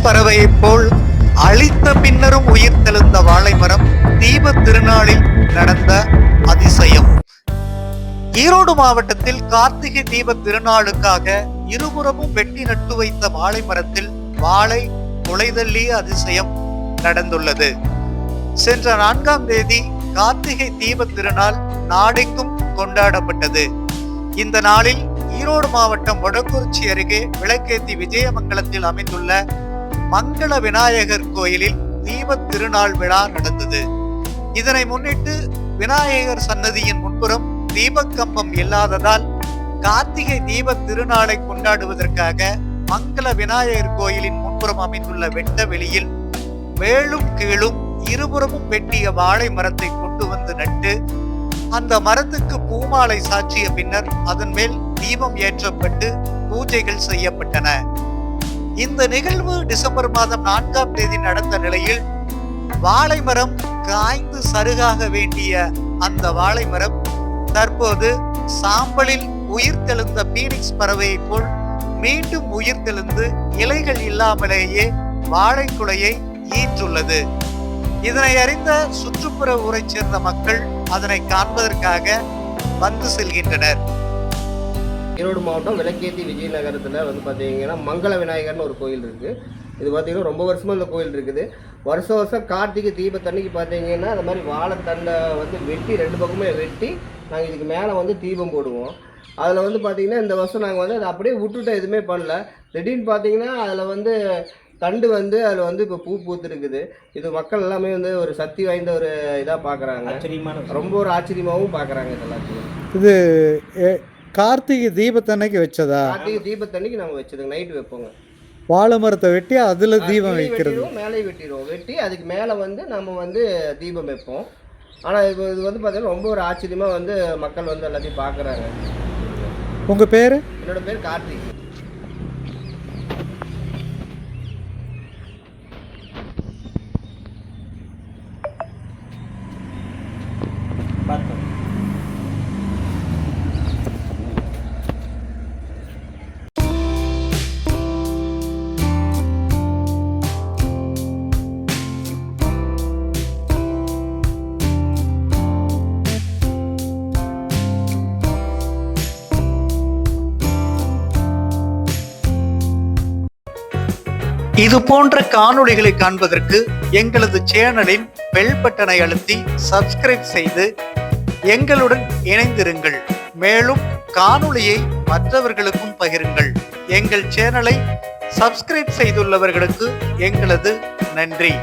Phoenix பறவையைப் போல் அழித்த பின்னரும் உயிர் தெழுந்த வாழை மரம் தீப திருநாளில் நடந்த அதிசயம். ஈரோடு மாவட்டத்தில் கார்த்திகை தீப திருநாளுக்காக இருபுறமும் வெட்டி நட்டு வைத்த வாழை மரத்தில் வாழை முளைதள்ளிய அதிசயம் நடந்துள்ளது. சென்ற 4ஆம் தேதி கார்த்திகை தீப திருநாள் நாடெங்கும் கொண்டாடப்பட்டது. இந்த நாளில் ஈரோடு மாவட்டம் வடக்குறிச்சி அருகே விளக்கேத்தி விஜயமங்கலத்தில் அமைந்துள்ள மங்கள விநாயகர் கோயிலில் தீப திருநாள் விழா நடந்தது. இதனை முன்னிட்டு விநாயகர் சன்னதியின் முன்புறம் தீபக்கம்பம் இல்லாததால் கார்த்திகை தீப திருநாளை கொண்டாடுவதற்காக மங்கள விநாயகர் கோயிலின் முன்புறம் அமைந்துள்ள வெட்ட வெளியில் மேலும் கீழும் இருபுறமும் வெட்டிய வாழை மரத்தை கொண்டு வந்து நட்டு அந்த மரத்துக்கு பூமாலை சாற்றிய பின்னர் அதன் மேல் தீபம் ஏற்றப்பட்டு பூஜைகள் செய்யப்பட்டன. இந்த நிகழ்வு டிசம்பர் மாதம் 4ஆம் தேதி நடந்த நிலையில் வாழை மரம் காய்ந்து சருகாக வேண்டிய அந்த வாழை மரம் தற்போது சாம்பலில் உயிர் தெழுந்த பீனிக்ஸ் பறவையைப் போல் மீண்டும் உயிர் தெழுந்து இலைகள் இல்லாமலேயே வாழை குலையை ஈன்றுள்ளது. இதனை அறிந்த சுற்றுப்புற ஊரைச் சேர்ந்த மக்கள் அதனை காண்பதற்காக வந்து செல்கின்றனர். ஈரோடு மாவட்டம் விளக்கேத்தி விஜயநகரத்தில் பார்த்தீங்கன்னா மங்கள விநாயகர்னு ஒரு கோயில் இருக்குது. இது பார்த்தீங்கன்னா ரொம்ப வருஷமாக இந்த கோயில் இருக்குது. வருஷம் கார்த்திகை தீபத்தன்னைக்கு பார்த்தீங்கன்னா அந்த மாதிரி வாழைத்தண்டை வெட்டி 2 பக்கமே வெட்டி நாங்கள் இதுக்கு மேலே தீபம் போடுவோம். அதில் பார்த்தீங்கன்னா இந்த வருஷம் நாங்கள் அதை அப்படியே விட்டுட்டோம், எதுவுமே பண்ணல. திடீர்னு பார்த்தீங்கன்னா அதில் தண்டு அதில் இப்போ பூ பூத்துருக்குது. இது மக்கள் எல்லாமே ஒரு சக்தி வாய்ந்த ஒரு இதாக பார்க்குறாங்க. ரொம்ப ஒரு ஆச்சரியமாகவும் பார்க்குறாங்க. இது எல்லாத்தையும் இது கார்த்திகை தீபத்தன்னைக்கு வச்சதா? கார்த்திகை தீபத்தன்னைக்கு நாங்கள் வச்சதுங்க. நைட்டு வைப்போங்க. வாழை மரத்தை வெட்டி அதில் தீபம் வைக்கிறது. மேலே வெட்டிடுவோம். வெட்டி அதுக்கு மேலே நம்ம தீபம் வைப்போம். ஆனால் இப்போ இது பார்த்தீங்கன்னா ரொம்ப ஒரு ஆச்சரியமாக மக்கள் எல்லாத்தையும் பார்க்குறாங்க. உங்கள் பேர்? என்னோட பேர் கார்த்திக். இது போன்ற காணொளிகளை காண்பதற்கு எங்களது சேனலின் பெல் பட்டனை அழுத்தி சப்ஸ்கிரைப் செய்து எங்களுடன் இணைந்திருங்கள். மேலும் காணொளியை மற்றவர்களுக்கும் பகிருங்கள். எங்கள் சேனலை சப்ஸ்கிரைப் செய்துள்ளவர்களுக்கு எங்களது நன்றி.